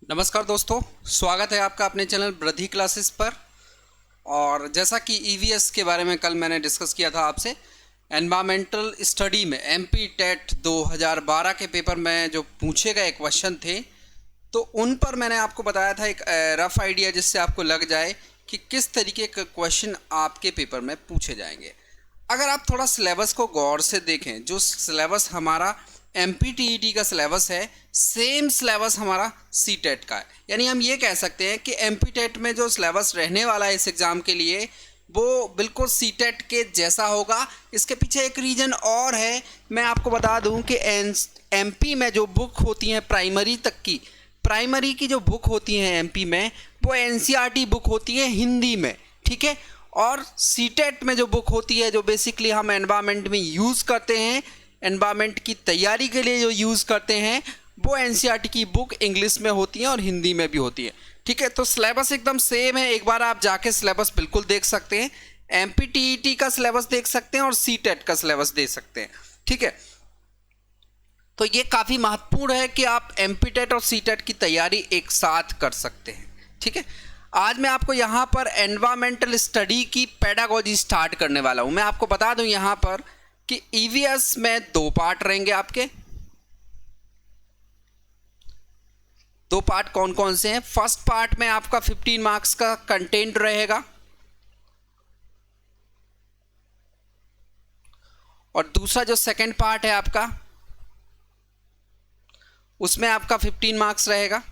नमस्कार दोस्तों, स्वागत है आपका अपने चैनल वृद्धि क्लासेस पर। और जैसा कि ईवीएस के बारे में कल मैंने डिस्कस किया था आपसे, एनवायरमेंटल स्टडी में एमपी टेट 2012 के पेपर में जो पूछे गए क्वेश्चन थे, तो उन पर मैंने आपको बताया था एक रफ़ आइडिया जिससे आपको लग जाए कि किस तरीके के क्वेश्चन आपके पेपर में पूछे जाएंगे। अगर आप थोड़ा सिलेबस को गौर से देखें, जो सिलेबस हमारा एमपीटीईटी का सिलेबस है, सेम सिलेबस हमारा सीटेट का है। यानी हम ये कह सकते हैं कि एमपीटेट में जो सिलेबस रहने वाला है इस एग्ज़ाम के लिए, वो बिल्कुल सीटेट के जैसा होगा। इसके पीछे एक रीज़न और है, मैं आपको बता दूं कि एमपी में जो बुक होती हैं प्राइमरी की जो बुक होती हैं एमपी में, वो एनसीईआरटी बुक होती है हिंदी में, ठीक है। और सीटेट में जो बुक होती है, जो बेसिकली हम एनवायरनमेंट में यूज़ करते हैं, एनवायरनमेंट की तैयारी के लिए जो यूज़ करते हैं, वो एनसीईआरटी की बुक इंग्लिश में होती है और हिंदी में भी होती है, ठीक है। तो सिलेबस एकदम सेम है। एक बार आप जाके सिलेबस बिल्कुल देख सकते हैं, एमपीटीईटी का सिलेबस देख सकते हैं और सीटेट का सिलेबस देख सकते हैं, ठीक है। तो ये काफ़ी महत्वपूर्ण है कि आप एमपीटेट और सीटेट की तैयारी एक साथ कर सकते हैं, ठीक है। आज मैं आपको यहाँ पर एनवायरमेंटल स्टडी की पेडागोजी स्टार्ट करने वाला हूँ। मैं आपको बता दूँ यहाँ पर कि ईवीएस में 2 पार्ट रहेंगे आपके। 2 पार्ट कौन कौन से हैं? फर्स्ट पार्ट में आपका 15 मार्क्स का कंटेंट रहेगा और दूसरा जो सेकंड पार्ट है आपका, उसमें आपका 15 मार्क्स रहेगा,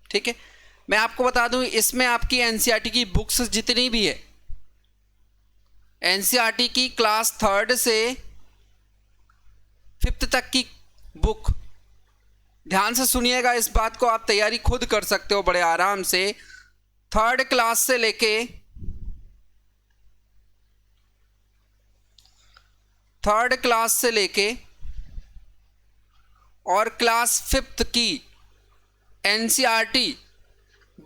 ठीक है। मैं आपको बता दूं, इसमें आपकी एनसीईआरटी की बुक्स जितनी भी है, एनसीईआरटी की क्लास 3rd से 5th तक की बुक, ध्यान से सुनिएगा इस बात को, आप तैयारी खुद कर सकते हो बड़े आराम से। 3rd क्लास से लेके 3rd क्लास से लेके और क्लास 5th की एनसीईआरटी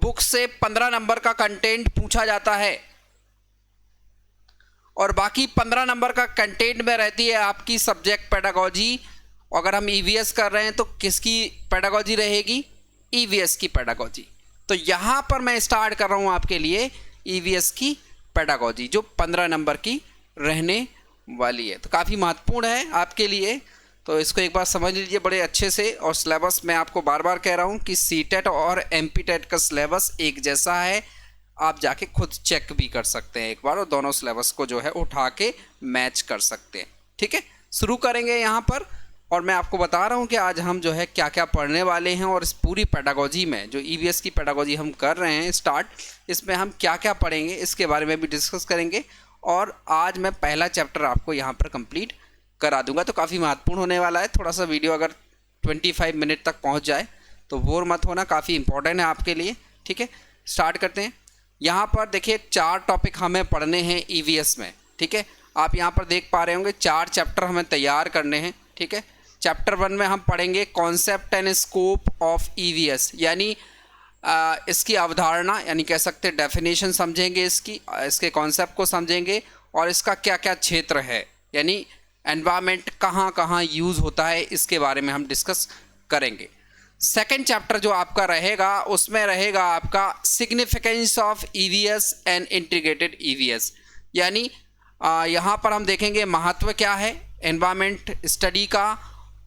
बुक से 15 नंबर का कंटेंट पूछा जाता है और बाकी 15 नंबर का कंटेंट में रहती है आपकी सब्जेक्ट पेडागोजी। अगर हम ईवीएस कर रहे हैं तो किसकी पेडागोजी रहेगी? ईवीएस की पेडागोजी। तो यहाँ पर मैं स्टार्ट कर रहा हूँ आपके लिए ईवीएस की पेडागोजी, जो 15 नंबर की रहने वाली है। तो काफ़ी महत्वपूर्ण है आपके लिए, तो इसको एक बार समझ लीजिए बड़े अच्छे से। और सिलेबस मैं आपको बार बार कह रहा हूँ कि सीटेट और एमपीटेट का सिलेबस एक जैसा है, आप जाके खुद चेक भी कर सकते हैं एक बार, और दोनों सिलेबस को जो है उठा के मैच कर सकते हैं, ठीक है। शुरू करेंगे यहाँ पर, और मैं आपको बता रहा हूँ कि आज हम जो है क्या क्या पढ़ने वाले हैं, और इस पूरी पेडागोजी में जो ईवीएस की पेडागोजी हम कर रहे हैं स्टार्ट, इसमें हम क्या क्या पढ़ेंगे इसके बारे में भी डिस्कस करेंगे। और आज मैं पहला चैप्टर आपको यहाँ पर कंप्लीट करा दूंगा, तो काफ़ी महत्वपूर्ण होने वाला है। थोड़ा सा वीडियो अगर 25 मिनट तक पहुँच जाए तो बोर मत होना, काफ़ी इंपॉर्टेंट है आपके लिए, ठीक है। स्टार्ट करते हैं। यहाँ पर देखिए 4 टॉपिक हमें पढ़ने हैं ईवीएस में, ठीक है। आप यहाँ पर देख पा रहे होंगे 4 चैप्टर हमें तैयार करने हैं, ठीक है। चैप्टर 1 में हम पढ़ेंगे concept and scope of EVS, यानी इसकी अवधारणा, यानी कह सकते हैं डेफिनेशन समझेंगे, इसके कॉन्सेप्ट को समझेंगे और इसका क्या क्या क्षेत्र है, यानी एनवायरनमेंट कहाँ कहाँ यूज़ होता है, इसके बारे में हम डिस्कस करेंगे। सेकेंड चैप्टर जो आपका रहेगा, उसमें रहेगा आपका significance of EVS and integrated EVS, यानी यहाँ पर हम देखेंगे महत्व क्या है एनवायरनमेंट स्टडी का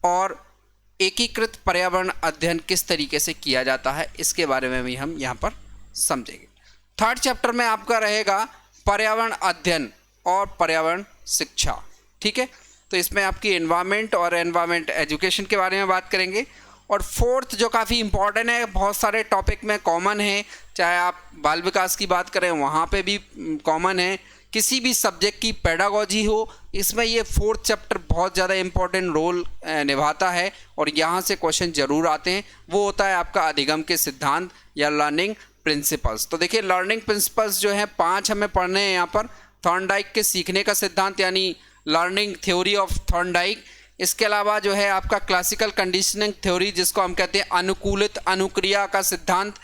और एकीकृत पर्यावरण अध्ययन किस तरीके से किया जाता है, इसके बारे में भी हम यहाँ पर समझेंगे। थर्ड चैप्टर में आपका रहेगा पर्यावरण अध्ययन और पर्यावरण शिक्षा, ठीक है। तो इसमें आपकी एनवायरनमेंट और एनवायरनमेंट एजुकेशन के बारे में बात करेंगे। और फोर्थ जो काफ़ी इंपॉर्टेंट है, बहुत सारे टॉपिक में कॉमन है, चाहे आप बाल विकास की बात करें वहाँ पे भी कॉमन है, किसी भी सब्जेक्ट की पेडागोजी हो, इसमें ये 4th चैप्टर बहुत ज़्यादा इंपॉर्टेंट रोल निभाता है और यहाँ से क्वेश्चन ज़रूर आते हैं। वो होता है आपका अधिगम के सिद्धांत या लर्निंग प्रिंसिपल्स। तो देखिए लर्निंग प्रिंसिपल्स जो है 5 हमें पढ़ने हैं यहाँ पर। थॉर्नडाइक के सीखने का सिद्धांत, यानी लर्निंग थ्योरी ऑफ थॉर्नडाइक। इसके अलावा जो है आपका क्लासिकल कंडीशनिंग थ्योरी, जिसको हम कहते हैं अनुकूलित अनुक्रिया का सिद्धांत।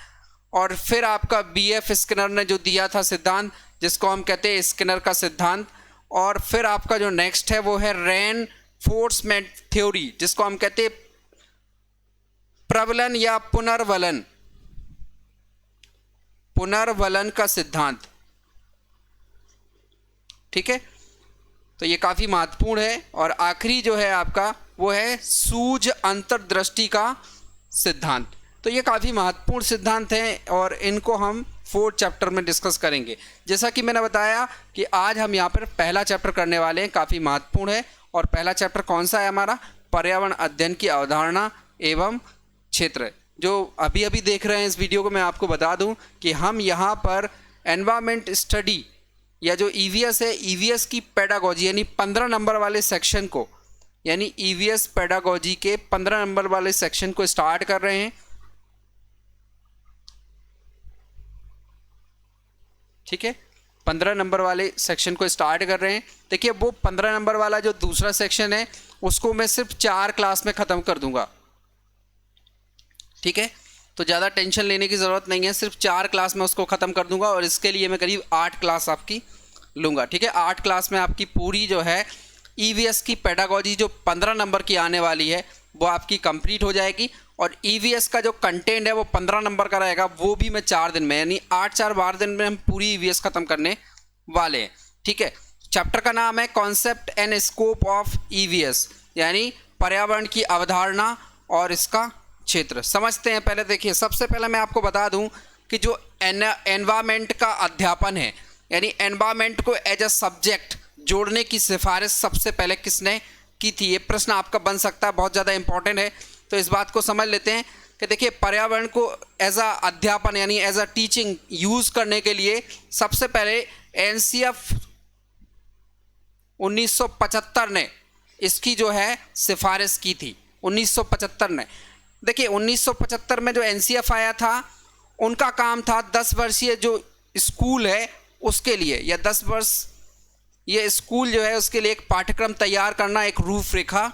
और फिर आपका बीएफ स्किनर ने जो दिया था सिद्धांत, जिसको हम कहते हैं स्किनर का सिद्धांत। और फिर आपका जो नेक्स्ट है वो है रेनफोर्समेंट थ्योरी, जिसको हम कहते हैं प्रबलन या पुनर्वलन, पुनर्वलन का सिद्धांत। ठीक है, तो ये काफी महत्वपूर्ण है। और आखिरी जो है आपका वो है सूझ अंतर्दृष्टि का सिद्धांत। तो ये काफ़ी महत्वपूर्ण सिद्धांत हैं और इनको हम 4th चैप्टर में डिस्कस करेंगे। जैसा कि मैंने बताया कि आज हम यहाँ पर पहला चैप्टर करने वाले हैं, काफ़ी महत्वपूर्ण है। और पहला चैप्टर कौन सा है हमारा? पर्यावरण अध्ययन की अवधारणा एवं क्षेत्र। जो अभी अभी देख रहे हैं इस वीडियो को, मैं आपको बता दूं कि हम यहाँ पर एनवायरमेंट स्टडी या जो ईवीएस है, ईवीएस की पेडागोजी यानी 15 नंबर वाले सेक्शन को, यानी ईवीएस पेडागोजी के 15 नंबर वाले सेक्शन को स्टार्ट कर रहे हैं। ठीक है, 15 नंबर वाले सेक्शन को स्टार्ट कर रहे हैं। देखिए, वो 15 नंबर वाला जो दूसरा सेक्शन है उसको मैं सिर्फ 4 क्लास में ख़त्म कर दूंगा। ठीक है, तो ज़्यादा टेंशन लेने की ज़रूरत नहीं है, सिर्फ 4 क्लास में उसको ख़त्म कर दूंगा। और इसके लिए मैं करीब 8 क्लास आपकी लूँगा। ठीक है, 8 क्लास में आपकी पूरी जो है ईवीएस की पेडागोजी जो 15 नंबर की आने वाली है वो आपकी कंप्लीट हो जाएगी। और ईवीएस का जो कंटेंट है वो 15 नंबर का रहेगा, वो भी मैं 4 दिन में, यानी 8-4-12 दिन में हम पूरी ईवीएस ख़त्म करने वाले हैं। ठीक है, चैप्टर का नाम है concept and scope of EVS, यानी पर्यावरण की अवधारणा और इसका क्षेत्र। समझते हैं। पहले देखिए, सबसे पहले मैं आपको बता दूं कि जो एनवायरमेंट का अध्यापन है, यानी एनवायरमेंट को एज अ सब्जेक्ट जोड़ने की सिफारिश सबसे पहले किसने की थी? ये प्रश्न आपका बन सकता है, बहुत ज़्यादा इंपॉर्टेंट है। तो इस बात को समझ लेते हैं कि देखिए, पर्यावरण को एज अ अध्यापन यानी एज अ टीचिंग यूज़ करने के लिए सबसे पहले एनसीएफ 1975 ने इसकी जो है सिफारिश की थी। 1975 ने, देखिए 1975 में जो एनसीएफ आया था, उनका काम था 10 वर्षीय जो स्कूल है उसके लिए, या 10 वर्ष ये स्कूल जो है उसके लिए एक पाठ्यक्रम तैयार करना, एक रूपरेखा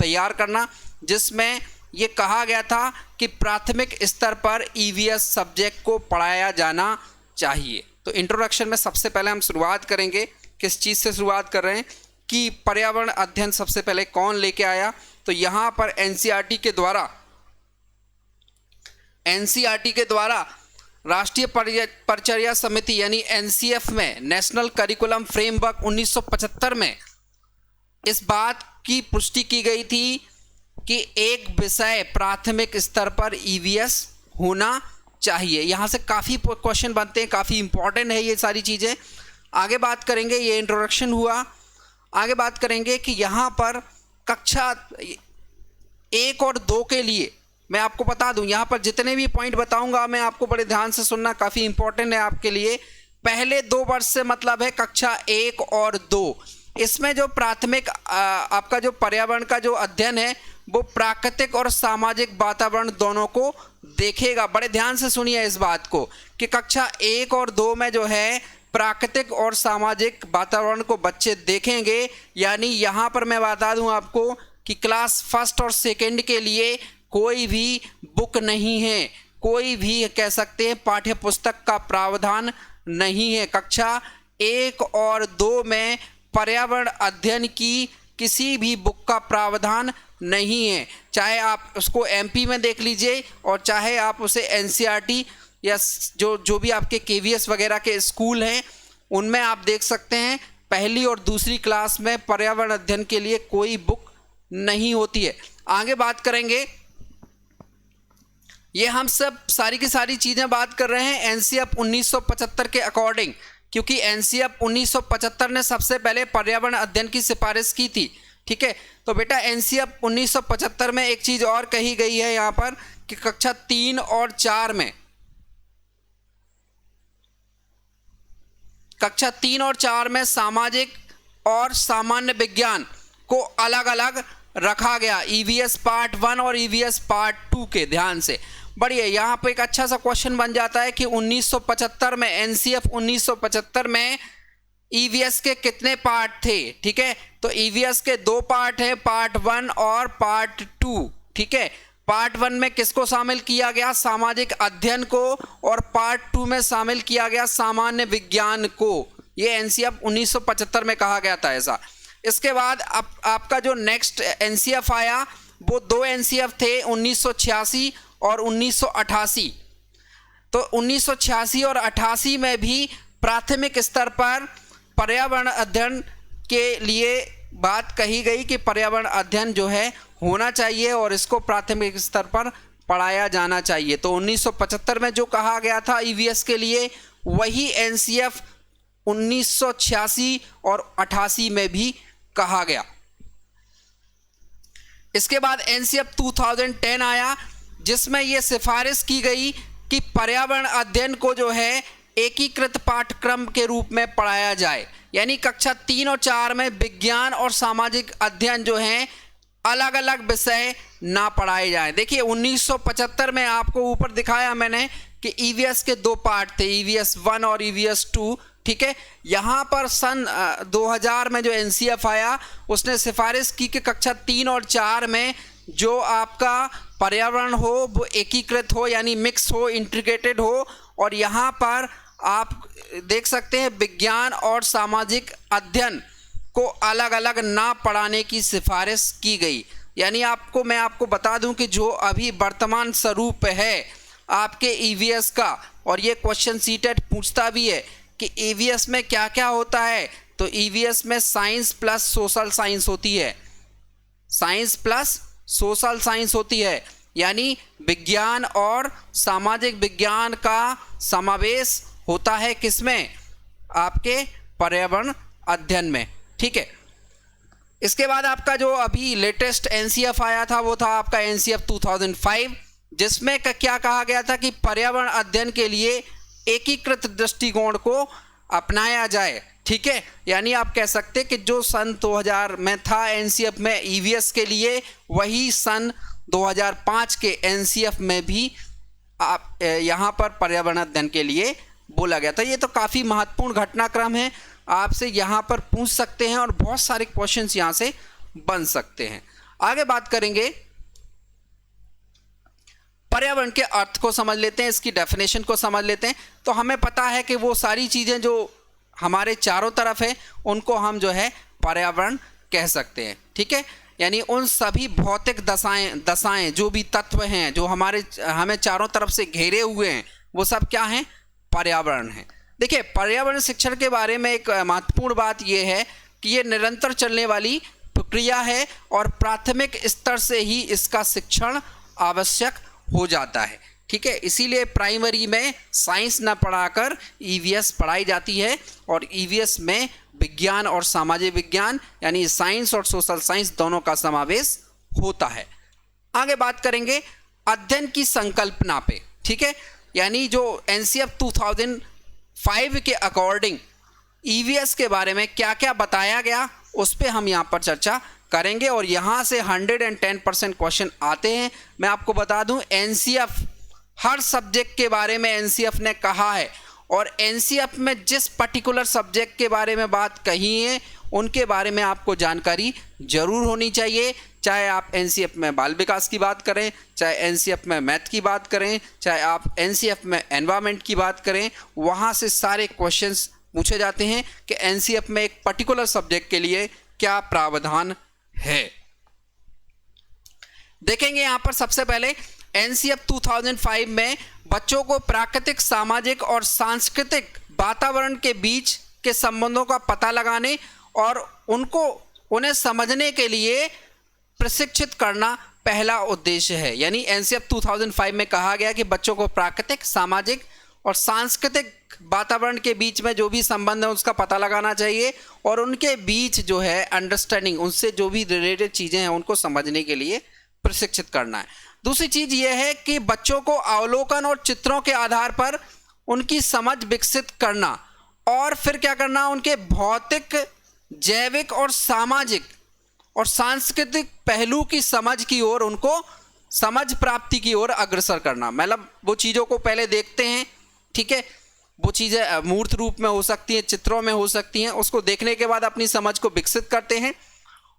तैयार करना, जिसमें ये कहा गया था कि प्राथमिक स्तर पर ईवीएस सब्जेक्ट को पढ़ाया जाना चाहिए। तो इंट्रोडक्शन में सबसे पहले हम शुरुआत करेंगे, किस चीज़ से शुरुआत कर रहे हैं कि पर्यावरण अध्ययन सबसे पहले कौन लेके आया? तो यहाँ पर एनसीईआरटी के द्वारा राष्ट्रीय परिचर्या समिति यानी एनसीएफ में नेशनल करिकुलम फ्रेमवर्क 1975 में इस बात की पुष्टि की गई थी कि एक विषय प्राथमिक स्तर पर ईवीएस होना चाहिए। यहाँ से काफ़ी क्वेश्चन बनते हैं, काफ़ी इंपॉर्टेंट है ये सारी चीज़ें। आगे बात करेंगे, ये इंट्रोडक्शन हुआ। आगे बात करेंगे कि यहाँ पर कक्षा 1 और 2 के लिए मैं आपको बता दूं, यहाँ पर जितने भी पॉइंट बताऊंगा मैं आपको बड़े ध्यान से सुनना, काफ़ी इंपॉर्टेंट है आपके लिए। पहले 2 वर्ष से मतलब है कक्षा 1 और 2। इसमें जो प्राथमिक आपका जो पर्यावरण का जो अध्ययन है वो प्राकृतिक और सामाजिक वातावरण दोनों को देखेगा। बड़े ध्यान से सुनिए इस बात को कि कक्षा 1 और 2 में जो है प्राकृतिक और सामाजिक वातावरण को बच्चे देखेंगे। यानी यहाँ पर मैं बता दूँ आपको कि क्लास 1st और 2nd के लिए कोई भी बुक नहीं है, कोई भी कह सकते हैं पाठ्य पुस्तक का प्रावधान नहीं है। कक्षा 1 और 2 में पर्यावरण अध्ययन की किसी भी बुक का प्रावधान नहीं है, चाहे आप उसको एमपी में देख लीजिए और चाहे आप उसे एनसीईआरटी या जो भी आपके केवीएस वगैरह के स्कूल हैं उनमें आप देख सकते हैं। पहली और दूसरी क्लास में पर्यावरण अध्ययन के लिए कोई बुक नहीं होती है। आगे बात करेंगे, ये हम सब सारी की सारी चीज़ें बात कर रहे हैं एनसीएफ 1975 के अकॉर्डिंग, क्योंकि एनसीएफ 1975 ने सबसे पहले पर्यावरण अध्ययन की सिफारिश की थी। ठीक है, तो बेटा एनसीएफ 1975 में एक चीज़ और कही गई है यहाँ पर कि कक्षा 3 और 4 में, कक्षा 3 और 4 में सामाजिक और सामान्य विज्ञान को अलग अलग रखा गया, ईवीएस पार्ट 1 और ईवीएस पार्ट 2 के। ध्यान से बढ़िए, यहाँ पे एक अच्छा सा क्वेश्चन बन जाता है कि 1975 में एनसीएफ 1975 में ईवीएस के कितने पार्ट थे? ठीक है, तो ईवीएस के 2 पार्ट हैं, पार्ट 1 और पार्ट 2। ठीक है, पार्ट 1 में किसको शामिल किया गया? सामाजिक अध्ययन को, और पार्ट 2 में शामिल किया गया सामान्य विज्ञान को। ये एनसीएफ 1975 में कहा गया था ऐसा। इसके बाद आपका जो नेक्स्ट एनसीएफ आया वो 2 एनसीएफ थे 1986 और 1988। तो 1986 और 88 में भी प्राथमिक स्तर पर पर्यावरण अध्ययन के लिए बात कही गई कि पर्यावरण अध्ययन जो है होना चाहिए और इसको प्राथमिक स्तर पर पढ़ाया जाना चाहिए। तो 1975 में जो कहा गया था ईवीएस के लिए, वही एनसीएफ 1986 और 88 में भी कहा गया। इसके बाद एनसीएफ 2010 आया, जिसमें यह सिफारिश की गई कि पर्यावरण अध्ययन को जो है एकीकृत पाठ्यक्रम के रूप में पढ़ाया जाए, यानी कक्षा 3 और 4 में विज्ञान और सामाजिक अध्ययन जो हैं अलग अलग विषय ना पढ़ाए जाएं। देखिए 1975 में आपको ऊपर दिखाया मैंने कि ईवीएस के 2 पार्ट थे, ईवीएस 1 और ईवीएस 2। ठीक है, यहाँ पर सन 2000 में जो एनसीएफ आया उसने सिफारिश की कि कक्षा 3 और 4 में जो आपका पर्यावरण हो वो एकीकृत हो, यानी मिक्स हो, इंटीग्रेटेड हो। और यहाँ पर आप देख सकते हैं विज्ञान और सामाजिक अध्ययन को अलग अलग ना पढ़ाने की सिफारिश की गई। यानी मैं आपको बता दूं कि जो अभी वर्तमान स्वरूप है आपके ईवीएस का, और ये क्वेश्चन सीटेट पूछता भी है कि ईवीएस में क्या क्या होता है, तो ईवीएस में साइंस प्लस सोशल साइंस होती है, साइंस प्लस सोशल साइंस होती है, यानी विज्ञान और सामाजिक विज्ञान का समावेश होता है किसमें, आपके पर्यावरण अध्ययन में। ठीक है, इसके बाद आपका जो अभी लेटेस्ट एनसीएफ आया था वो था आपका एनसीएफ 2005, जिसमें क्या कहा गया था कि पर्यावरण अध्ययन के लिए एकीकृत दृष्टिकोण को अपनाया जाए। ठीक है, यानी आप कह सकते हैं कि जो सन 2000 में था एनसीएफ में ईवीएस के लिए, वही सन 2005 के एनसीएफ में भी आप यहाँ पर पर्यावरण अध्ययन के लिए बोला गया था। ये तो काफ़ी महत्वपूर्ण घटनाक्रम है, आपसे यहाँ पर पूछ सकते हैं और बहुत सारे क्वेश्चंस यहाँ से बन सकते हैं। आगे बात करेंगे, पर्यावरण के अर्थ को समझ लेते हैं, इसकी डेफिनेशन को समझ लेते हैं। तो हमें पता है कि वो सारी चीज़ें जो हमारे चारों तरफ है उनको हम जो है पर्यावरण कह सकते हैं। ठीक है, यानी उन सभी भौतिक दशाएं जो भी तत्व हैं जो हमें चारों तरफ से घेरे हुए हैं, वो सब क्या हैं, पर्यावरण है। देखिए पर्यावरण शिक्षण के बारे में एक महत्वपूर्ण बात यह है कि ये निरंतर चलने वाली प्रक्रिया है और प्राथमिक स्तर से ही इसका शिक्षण आवश्यक हो जाता है। ठीक है, इसीलिए प्राइमरी में साइंस न पढ़ाकर ईवीएस पढ़ाई जाती है और ईवीएस में विज्ञान और सामाजिक विज्ञान यानी साइंस और सोशल साइंस दोनों का समावेश होता है। आगे बात करेंगे अध्ययन की संकल्पना पे। ठीक है, यानी जो एनसीएफ 2005 के अकॉर्डिंग ईवीएस के बारे में क्या क्या बताया गया उस पर हम यहाँ पर चर्चा करेंगे और यहाँ से 110% क्वेश्चन आते हैं। मैं आपको बता दूं एनसीएफ हर सब्जेक्ट के बारे में एनसीएफ ने कहा है और एनसीएफ में जिस पर्टिकुलर सब्जेक्ट के बारे में बात कही है उनके बारे में आपको जानकारी जरूर होनी चाहिए। चाहे आप एनसीएफ में बाल विकास की बात करें, चाहे एनसीएफ में मैथ की बात करें, चाहे आप एनसीएफ में एनवायरनमेंट की बात करें, वहाँ से सारे क्वेश्चंस पूछे जाते हैं कि एनसीएफ में एक पर्टिकुलर सब्जेक्ट के लिए क्या प्रावधान है। देखेंगे यहाँ पर सबसे पहले एनसीएफ 2005 में बच्चों को प्राकृतिक, सामाजिक और सांस्कृतिक वातावरण के बीच के संबंधों का पता लगाने और उन्हें समझने के लिए प्रशिक्षित करना पहला उद्देश्य है। यानी एनसीएफ 2005 में कहा गया कि बच्चों को प्राकृतिक, सामाजिक और सांस्कृतिक वातावरण के बीच में जो भी संबंध है उसका पता लगाना चाहिए और उनके बीच जो है अंडरस्टैंडिंग, उनसे जो भी रिलेटेड चीज़ें हैं उनको समझने के लिए प्रशिक्षित करना है। दूसरी चीज़ यह है कि बच्चों को अवलोकन और चित्रों के आधार पर उनकी समझ विकसित करना और फिर क्या करना, उनके भौतिक, जैविक और सामाजिक और सांस्कृतिक पहलू की समझ की ओर, उनको समझ प्राप्ति की ओर अग्रसर करना। मतलब वो चीज़ों को पहले देखते हैं, ठीक है, वो चीज़ें मूर्त रूप में हो सकती हैं, चित्रों में हो सकती हैं, उसको देखने के बाद अपनी समझ को विकसित करते हैं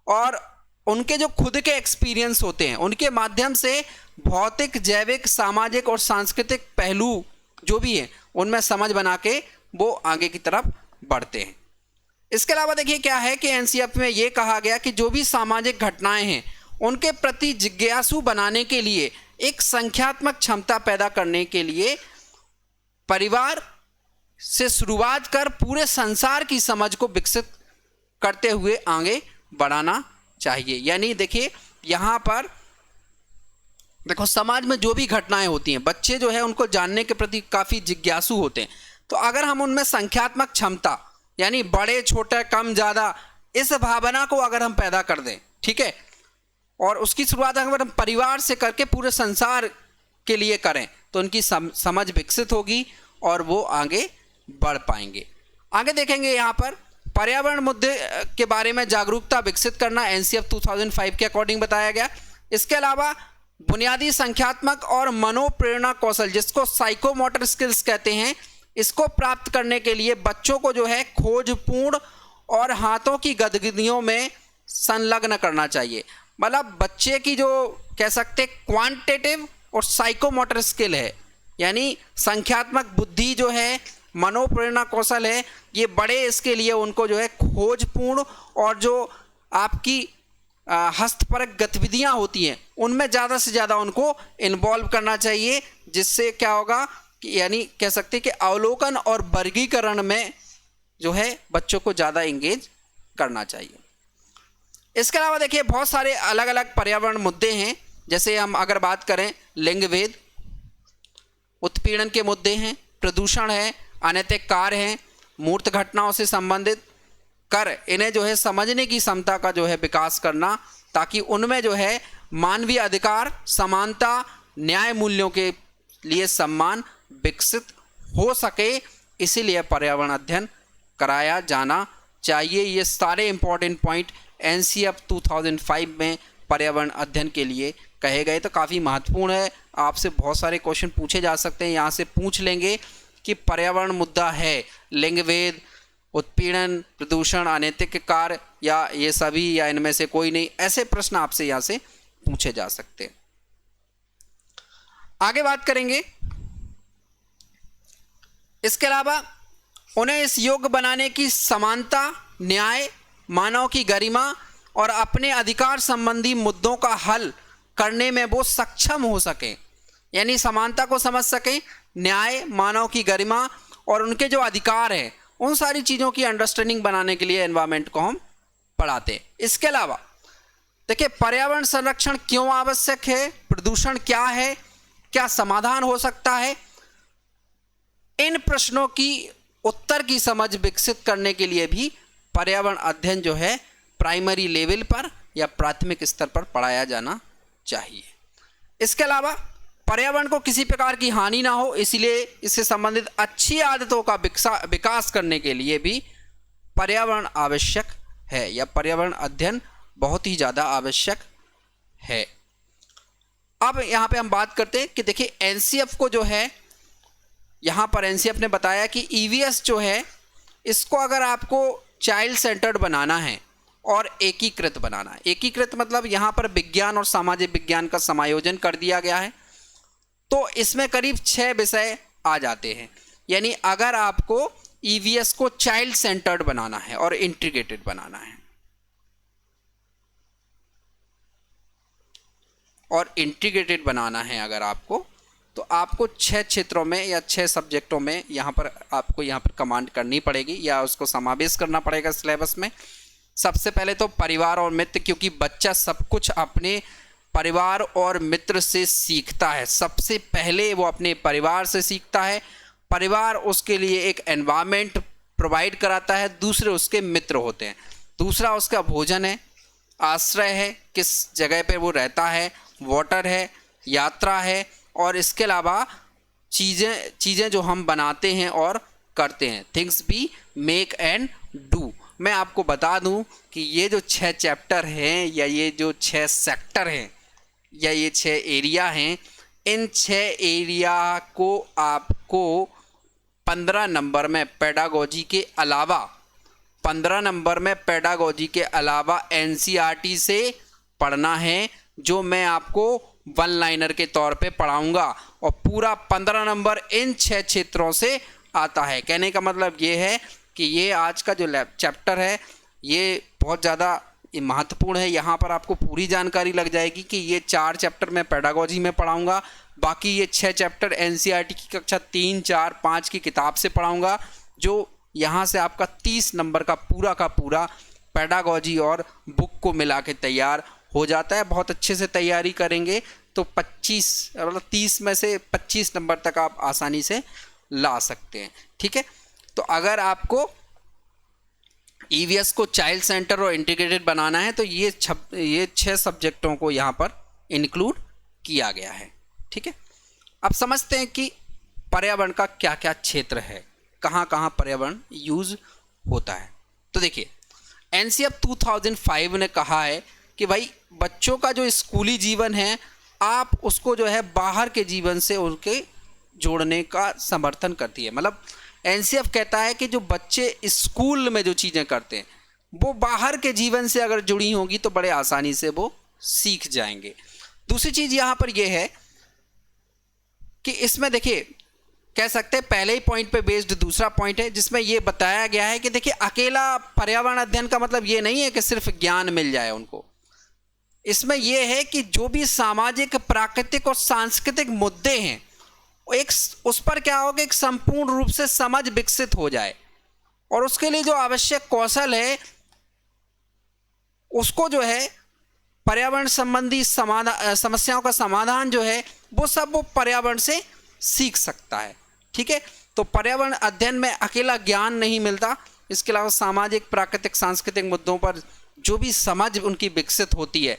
और उनके जो खुद के एक्सपीरियंस होते हैं उनके माध्यम से भौतिक, जैविक, सामाजिक और सांस्कृतिक पहलू जो भी हैं उनमें समझ बना के वो आगे की तरफ बढ़ते हैं। इसके अलावा देखिए क्या है कि एनसीएफ में ये कहा गया कि जो भी सामाजिक घटनाएं हैं उनके प्रति जिज्ञासु बनाने के लिए, एक संख्यात्मक क्षमता पैदा करने के लिए परिवार से शुरुआत कर पूरे संसार की समझ को विकसित करते हुए आगे बढ़ाना चाहिए। यानी देखिए यहाँ पर देखो समाज में जो भी घटनाएं होती हैं, बच्चे जो है उनको जानने के प्रति काफ़ी जिज्ञासु होते हैं। तो अगर हम उनमें संख्यात्मक क्षमता यानी बड़े छोटे कम ज़्यादा इस भावना को अगर हम पैदा कर दें, ठीक है, और उसकी शुरुआत अगर हम परिवार से करके पूरे संसार के लिए करें तो उनकी समझ विकसित होगी और वो आगे बढ़ पाएंगे। आगे देखेंगे यहाँ पर पर्यावरण मुद्दे के बारे में जागरूकता विकसित करना एनसीएफ 2005 के अकॉर्डिंग बताया गया। इसके अलावा बुनियादी संख्यात्मक और मनोप्रेरणा कौशल, जिसको साइकोमोटर स्किल्स कहते हैं, इसको प्राप्त करने के लिए बच्चों को जो है खोजपूर्ण और हाथों की गतिविधियों में संलग्न करना चाहिए। मतलब बच्चे की जो कह सकते क्वांटिटेटिव और साइकोमोटर स्किल है, यानी संख्यात्मक बुद्धि जो है, मनोप्रेरणा कौशल है, ये बड़े इसके लिए उनको जो है खोजपूर्ण और जो आपकी हस्तपरक गतिविधियां होती हैं उनमें ज़्यादा से ज़्यादा उनको इन्वॉल्व करना चाहिए, जिससे क्या होगा कि यानी कह सकते हैं कि अवलोकन और वर्गीकरण में जो है बच्चों को ज़्यादा इंगेज करना चाहिए। इसके अलावा देखिए बहुत सारे अलग अलग पर्यावरण मुद्दे हैं, जैसे हम अगर बात करें लिंग भेद, उत्पीड़न के मुद्दे हैं, प्रदूषण है, अनैतिक कार्य हैं, मूर्त घटनाओं से संबंधित कर इन्हें जो है समझने की क्षमता का जो है विकास करना, ताकि उनमें जो है मानवीय अधिकार, समानता, न्याय मूल्यों के लिए सम्मान विकसित हो सके, इसीलिए पर्यावरण अध्ययन कराया जाना चाहिए। ये सारे इंपॉर्टेंट पॉइंट एनसीएफ 2005 में पर्यावरण अध्ययन के लिए कहे गए। तो काफ़ी महत्वपूर्ण है, आपसे बहुत सारे क्वेश्चन पूछे जा सकते हैं। यहाँ से पूछ लेंगे कि पर्यावरण मुद्दा है लिंगभेद, उत्पीड़न, प्रदूषण, अनैतिक कार्य या ये सभी या इनमें से कोई नहीं, ऐसे प्रश्न आपसे यहाँ से पूछे जा सकते हैं। आगे बात करेंगे। इसके अलावा उन्हें इस योग्य बनाने की समानता, न्याय, मानव की गरिमा और अपने अधिकार संबंधी मुद्दों का हल करने में वो सक्षम हो सके, यानी समानता को समझ सकें, न्याय, मानव की गरिमा और उनके जो अधिकार हैं उन सारी चीज़ों की अंडरस्टैंडिंग बनाने के लिए एनवायरनमेंट को हम पढ़ाते हैं। इसके अलावा देखिए पर्यावरण संरक्षण क्यों आवश्यक है, प्रदूषण क्या है, क्या समाधान हो सकता है, इन प्रश्नों की उत्तर की समझ विकसित करने के लिए भी पर्यावरण अध्ययन जो है प्राइमरी लेवल पर या प्राथमिक स्तर पर पढ़ाया जाना चाहिए। इसके अलावा पर्यावरण को किसी प्रकार की हानि ना हो, इसलिए इससे संबंधित अच्छी आदतों का विकास करने के लिए भी पर्यावरण आवश्यक है या पर्यावरण अध्ययन बहुत ही ज़्यादा आवश्यक है। अब यहाँ पे हम बात करते हैं कि देखिए एनसीएफ को जो है यहाँ पर एनसीएफ ने बताया कि ईवीएस जो है इसको अगर आपको चाइल्ड सेंटर्ड बनाना है और एकीकृत बनाना है, एकीकृत मतलब यहाँ पर विज्ञान और सामाजिक विज्ञान का समायोजन कर दिया गया है, तो इसमें करीब 6 विषय आ जाते हैं। यानी अगर आपको ईवीएस को चाइल्ड सेंटर्ड बनाना है और इंटीग्रेटेड बनाना है अगर आपको, तो आपको 6 क्षेत्रों में या 6 सब्जेक्टों में यहाँ पर कमांड करनी पड़ेगी या उसको समावेश करना पड़ेगा सिलेबस में। सबसे पहले तो परिवार और मित्र, क्योंकि बच्चा सब कुछ अपने परिवार और मित्र से सीखता है। सबसे पहले वो अपने परिवार से सीखता है, परिवार उसके लिए एक एनवायरनमेंट प्रोवाइड कराता है, दूसरे उसके मित्र होते हैं, दूसरा उसका भोजन है, आश्रय है, किस जगह पे वो रहता है, वाटर है, यात्रा है, और इसके अलावा चीज़ें जो हम बनाते हैं और करते हैं, things be make and do. मैं आपको बता दूं कि ये जो 6 चैप्टर हैं या ये जो 6 सेक्टर हैं या ये 6 एरिया हैं, इन 6 एरिया को आपको 15 नंबर में पेडागोजी के अलावा 15 नंबर में पेडागोजी के अलावा एनसीईआरटी से पढ़ना है, जो मैं आपको वन लाइनर के तौर पे पढ़ाऊंगा, और पूरा 15 नंबर इन 6 क्षेत्रों से आता है। कहने का मतलब ये है कि ये आज का जो चैप्टर है ये बहुत ज़्यादा ये महत्वपूर्ण है। यहाँ पर आपको पूरी जानकारी लग जाएगी कि ये 4 चैप्टर मैं पेडागोजी में पढ़ाऊँगा, बाकी ये 6 चैप्टर एनसीईआरटी की कक्षा 3, 4, 5 की किताब से पढ़ाऊँगा, जो यहाँ से आपका 30 नंबर का पूरा पेडागोजी और बुक को मिला के तैयार हो जाता है। बहुत अच्छे से तैयारी करेंगे तो 30 में से 25 नंबर तक आप आसानी से ला सकते हैं। ठीक है, तो अगर आपको ईवीएस को चाइल्ड सेंटर और इंटीग्रेटेड बनाना है तो ये 6 सब्जेक्टों को यहाँ पर इंक्लूड किया गया है। ठीक है, अब समझते हैं कि पर्यावरण का क्या क्या क्षेत्र है, कहाँ कहाँ पर्यावरण यूज होता है। तो देखिए, एनसीएफ 2005 ने कहा है कि भाई बच्चों का जो स्कूली जीवन है आप उसको जो है बाहर के जीवन से उनके जोड़ने का समर्थन करती है। मतलब एनसीएफ कहता है कि जो बच्चे स्कूल में जो चीज़ें करते हैं वो बाहर के जीवन से अगर जुड़ी होंगी तो बड़े आसानी से वो सीख जाएंगे। दूसरी चीज़ यहाँ पर यह है कि इसमें देखिए कह सकते हैं पहले ही पॉइंट पे बेस्ड दूसरा पॉइंट है जिसमें ये बताया गया है कि देखिए अकेला पर्यावरण अध्ययन का मतलब ये नहीं है कि सिर्फ ज्ञान मिल जाए उनको। इसमें यह है कि जो भी सामाजिक, प्राकृतिक और सांस्कृतिक मुद्दे हैं उस पर क्या होगा, एक संपूर्ण रूप से समझ विकसित हो जाए और उसके लिए जो आवश्यक कौशल है उसको जो है पर्यावरण संबंधी समस्याओं का समाधान जो है वो पर्यावरण से सीख सकता है। ठीक है, तो पर्यावरण अध्ययन में अकेला ज्ञान नहीं मिलता, इसके अलावा सामाजिक, प्राकृतिक, सांस्कृतिक मुद्दों पर जो भी समझ उनकी विकसित होती है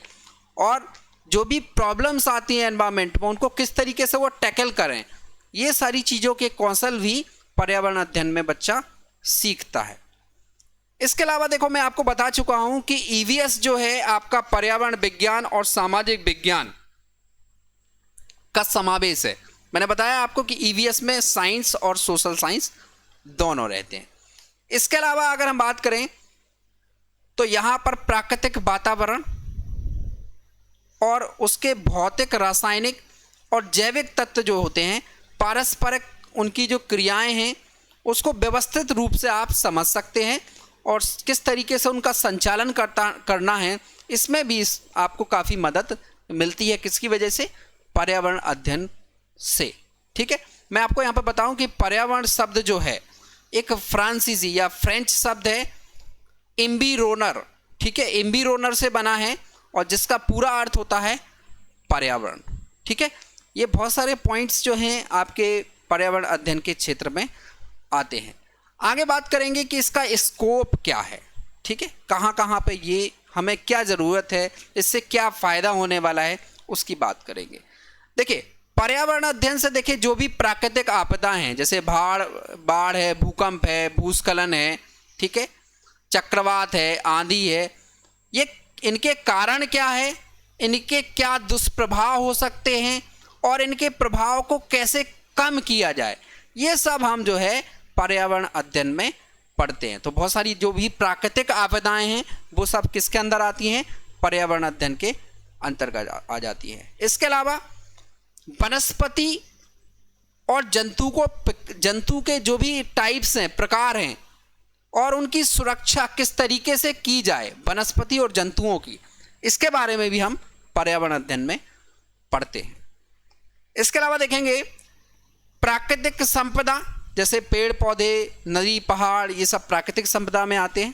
और जो भी प्रॉब्लम्स आती हैं एनवायरनमेंट में उनको किस तरीके से वो टैकल करें, ये सारी चीज़ों के कौशल भी पर्यावरण अध्ययन में बच्चा सीखता है। इसके अलावा देखो मैं आपको बता चुका हूं कि ईवीएस जो है आपका पर्यावरण विज्ञान और सामाजिक विज्ञान का समावेश है। मैंने बताया आपको कि ईवीएस में साइंस और सोशल साइंस दोनों रहते हैं। इसके अलावा अगर हम बात करें तो यहां पर प्राकृतिक वातावरण और उसके भौतिक, रासायनिक और जैविक तत्व जो होते हैं, पारस्परिक उनकी जो क्रियाएं हैं उसको व्यवस्थित रूप से आप समझ सकते हैं और किस तरीके से उनका संचालन करना है, इसमें भी आपको काफ़ी मदद मिलती है। किसकी वजह से? पर्यावरण अध्ययन से। ठीक है, मैं आपको यहाँ पर बताऊं कि पर्यावरण शब्द जो है एक फ्रांसीसी या फ्रेंच शब्द है इम्बीरोनर। ठीक है, इम्बीरोनर से बना है और जिसका पूरा अर्थ होता है पर्यावरण। ठीक है, ये बहुत सारे पॉइंट्स जो हैं आपके पर्यावरण अध्ययन के क्षेत्र में आते हैं। आगे बात करेंगे कि इसका स्कोप क्या है। ठीक है, कहाँ कहाँ पे ये हमें क्या ज़रूरत है, इससे क्या फ़ायदा होने वाला है, उसकी बात करेंगे। देखिए, पर्यावरण अध्ययन से देखिए जो भी प्राकृतिक आपदाएं हैं जैसे बाढ़ है, भूकंप है, भूस्खलन है, ठीक है, चक्रवात है, आंधी है, ये इनके कारण क्या है, इनके क्या दुष्प्रभाव हो सकते हैं और इनके प्रभाव को कैसे कम किया जाए, ये सब हम जो है पर्यावरण अध्ययन में पढ़ते हैं। तो बहुत सारी जो भी प्राकृतिक आपदाएं हैं वो सब किसके अंदर आती हैं? पर्यावरण अध्ययन के अंतर्गत आ जाती है। इसके अलावा वनस्पति और जंतु के जो भी टाइप्स हैं, प्रकार हैं, और उनकी सुरक्षा किस तरीके से की जाए, वनस्पति और जंतुओं की, इसके बारे में भी हम पर्यावरण अध्ययन में पढ़ते हैं। इसके अलावा देखेंगे प्राकृतिक संपदा जैसे पेड़ पौधे, नदी, पहाड़, ये सब प्राकृतिक संपदा में आते हैं।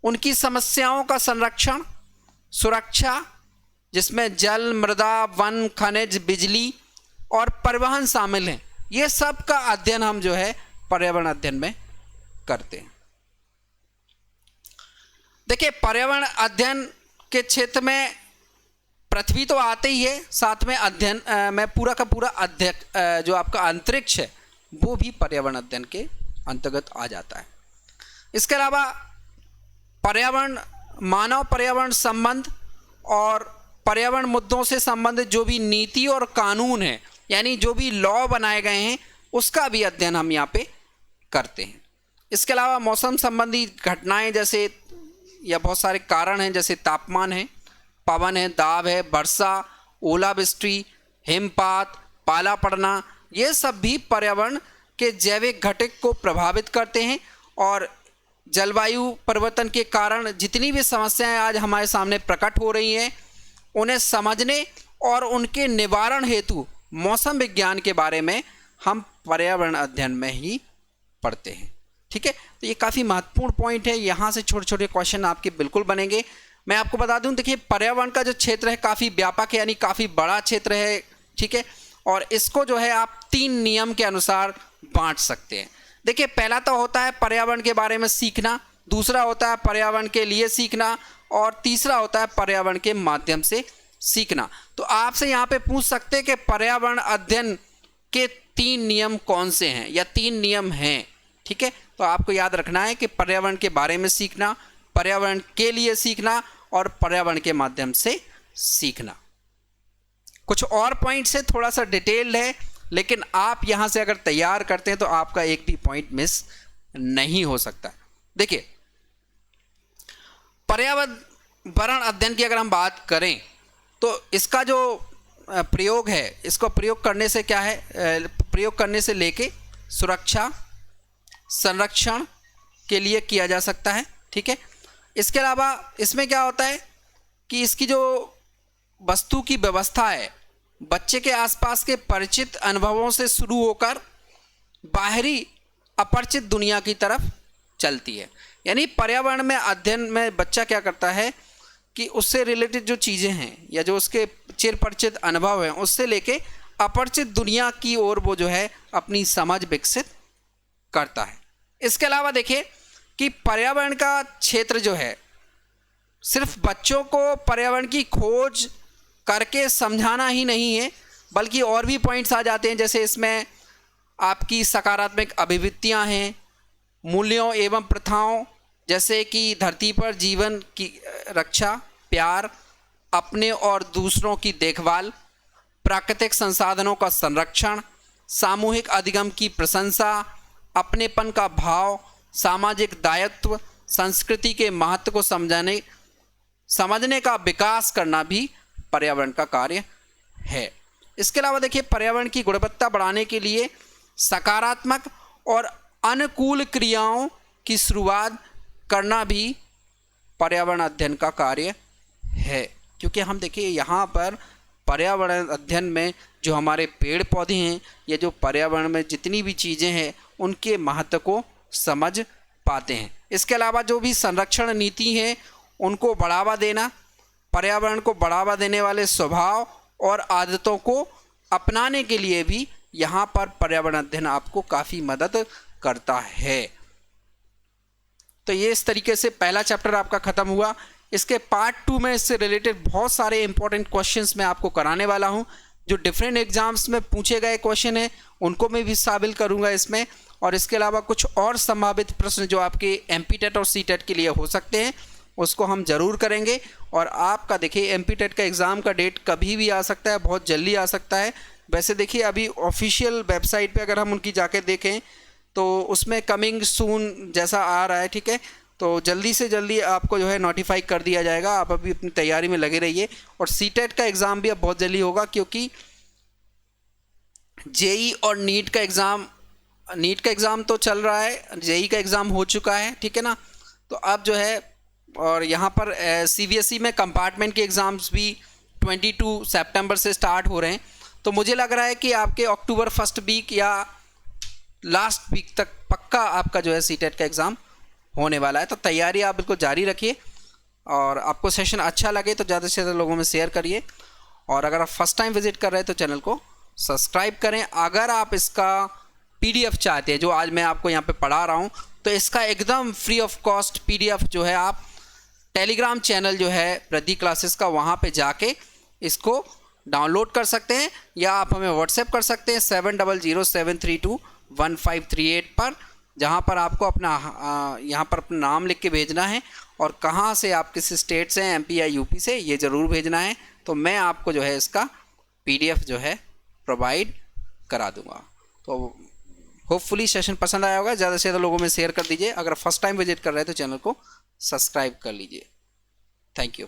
उनकी समस्याओं का संरक्षण, सुरक्षा जिसमें जल, मृदा, वन, खनिज, बिजली और परिवहन शामिल हैं, ये सब का अध्ययन हम जो है पर्यावरण अध्ययन में करते हैं। देखिए, पर्यावरण अध्ययन के क्षेत्र में पृथ्वी तो आते ही है, साथ में अध्ययन में पूरा का पूरा अध्ययन जो आपका अंतरिक्ष है वो भी पर्यावरण अध्ययन के अंतर्गत आ जाता है। इसके अलावा पर्यावरण, मानव पर्यावरण संबंध और पर्यावरण मुद्दों से संबंधित जो भी नीति और कानून है, यानी जो भी लॉ बनाए गए हैं, उसका भी अध्ययन हम यहाँ पे करते हैं। इसके अलावा मौसम संबंधी घटनाएं जैसे, या बहुत सारे कारण हैं जैसे तापमान है, पवन है, दाब है, वर्षा, ओलावृष्टि, हिमपात, पाला पड़ना, ये सब भी पर्यावरण के जैविक घटक को प्रभावित करते हैं और जलवायु परिवर्तन के कारण जितनी भी समस्याएं आज हमारे सामने प्रकट हो रही हैं, उन्हें समझने और उनके निवारण हेतु मौसम विज्ञान के बारे में हम पर्यावरण अध्ययन में ही पढ़ते हैं। ठीक है, तो ये काफ़ी महत्वपूर्ण पॉइंट है। यहाँ से छोटे छोटे क्वेश्चन आपके बिल्कुल बनेंगे। मैं आपको बता दूं, देखिए पर्यावरण का जो क्षेत्र है काफ़ी व्यापक है, यानी काफ़ी बड़ा क्षेत्र है। ठीक है, और इसको जो है आप 3 नियम के अनुसार बांट सकते हैं। देखिए, पहला तो होता है पर्यावरण के बारे में सीखना, दूसरा होता है पर्यावरण के लिए सीखना, और तीसरा होता है पर्यावरण के माध्यम से सीखना। तो आपसे यहाँ पे पूछ सकते हैं कि पर्यावरण अध्ययन के 3 नियम कौन से हैं, या 3 नियम हैं। ठीक है, तो आपको याद रखना है कि पर्यावरण के बारे में सीखना, पर्यावरण के लिए सीखना और पर्यावरण के माध्यम से सीखना। कुछ और पॉइंट्स है, थोड़ा सा डिटेल्ड है, लेकिन आप यहाँ से अगर तैयार करते हैं तो आपका एक भी पॉइंट मिस नहीं हो सकता। देखिए, पर्यावरण अध्ययन की अगर हम बात करें तो इसका जो प्रयोग है, इसको प्रयोग करने से क्या है, प्रयोग करने से लेके सुरक्षा, संरक्षण के लिए किया जा सकता है। ठीक है, इसके अलावा इसमें क्या होता है कि इसकी जो वस्तु की व्यवस्था है, बच्चे के आसपास के परिचित अनुभवों से शुरू होकर बाहरी अपरिचित दुनिया की तरफ चलती है। यानी पर्यावरण में अध्ययन में बच्चा क्या करता है कि उससे रिलेटेड जो चीज़ें हैं या जो उसके चिर परिचित अनुभव हैं, उससे लेके अपरिचित दुनिया की ओर वो जो है अपनी समझ विकसित करता है। इसके अलावा देखिए कि पर्यावरण का क्षेत्र जो है, सिर्फ बच्चों को पर्यावरण की खोज करके समझाना ही नहीं है, बल्कि और भी पॉइंट्स आ जाते हैं। जैसे इसमें आपकी सकारात्मक अभिवृत्तियां हैं, मूल्यों एवं प्रथाओं, जैसे कि धरती पर जीवन की रक्षा, प्यार, अपने और दूसरों की देखभाल, प्राकृतिक संसाधनों का संरक्षण, सामूहिक अधिगम की प्रशंसा, अपनेपन का भाव, सामाजिक दायित्व, संस्कृति के महत्व को समझने का विकास करना भी पर्यावरण का कार्य है। इसके अलावा देखिए, पर्यावरण की गुणवत्ता बढ़ाने के लिए सकारात्मक और अनुकूल क्रियाओं की शुरुआत करना भी पर्यावरण अध्ययन का कार्य है। क्योंकि हम देखिए यहाँ पर पर्यावरण अध्ययन में जो हमारे पेड़ पौधे हैं या जो पर्यावरण में जितनी भी चीज़ें हैं, उनके महत्व को समझ पाते हैं। इसके अलावा जो भी संरक्षण नीति है उनको बढ़ावा देना, पर्यावरण को बढ़ावा देने वाले स्वभाव और आदतों को अपनाने के लिए भी यहाँ पर पर्यावरण अध्ययन आपको काफ़ी मदद करता है। तो ये इस तरीके से पहला चैप्टर आपका ख़त्म हुआ। इसके पार्ट 2 में इससे रिलेटेड बहुत सारे इंपॉर्टेंट क्वेश्चंस मैं आपको कराने वाला हूँ। जो डिफरेंट एग्जाम्स में पूछे गए क्वेश्चन हैं उनको मैं भी शामिल करूँगा इसमें, और इसके अलावा कुछ और संभावित प्रश्न जो आपके एमपी-टेट और सी-टेट के लिए हो सकते हैं उसको हम ज़रूर करेंगे। और आपका देखिए एमपी-टेट का एग्ज़ाम का डेट कभी भी आ सकता है, बहुत जल्दी आ सकता है। वैसे देखिए अभी ऑफिशियल वेबसाइट पे अगर हम उनकी जाके देखें तो उसमें कमिंग सून जैसा आ रहा है। ठीक है, तो जल्दी से जल्दी आपको जो है नोटिफाई कर दिया जाएगा। आप अभी अपनी तैयारी में लगे रहिए। और सी-टेट का एग्ज़ाम भी अब बहुत जल्दी होगा, क्योंकि जेई और नीट का एग्ज़ाम तो चल रहा है, जेई का एग्ज़ाम हो चुका है। ठीक है ना, तो अब जो है, और यहाँ पर सीबीएसई में कंपार्टमेंट के एग्ज़ाम्स भी 22 सितंबर से स्टार्ट हो रहे हैं। तो मुझे लग रहा है कि आपके अक्टूबर फर्स्ट वीक या लास्ट वीक तक पक्का आपका जो है सी-टेट का एग्ज़ाम होने वाला है। तो तैयारी आप बिल्कुल जारी रखिए, और आपको सेशन अच्छा लगे तो ज़्यादा से ज़्यादा लोगों में शेयर करिए। और अगर आप फर्स्ट टाइम विजिट कर रहे हैं तो चैनल को सब्सक्राइब करें। अगर आप इसका PDF चाहते हैं जो आज मैं आपको यहाँ पे पढ़ा रहा हूँ, तो इसका एकदम फ्री ऑफ कॉस्ट PDF जो है आप टेलीग्राम चैनल जो है प्रदीप क्लासेस का, वहाँ पे जाके इसको डाउनलोड कर सकते हैं, या आप हमें व्हाट्सएप कर सकते हैं 7007321538 पर, जहाँ पर आपको अपना यहाँ पर अपना नाम लिख के भेजना है और कहाँ से आप किस स्टेट से हैं, MP या UP से, ये ज़रूर भेजना है। तो मैं आपको जो है इसका PDF जो है प्रोवाइड करा दूँगा। तो होपफुली सेशन पसंद आया होगा, ज़्यादा से ज़्यादा लोगों में शेयर कर दीजिए। अगर फर्स्ट टाइम विजिट कर रहे हैं तो चैनल को सब्सक्राइब कर लीजिए। Thank you.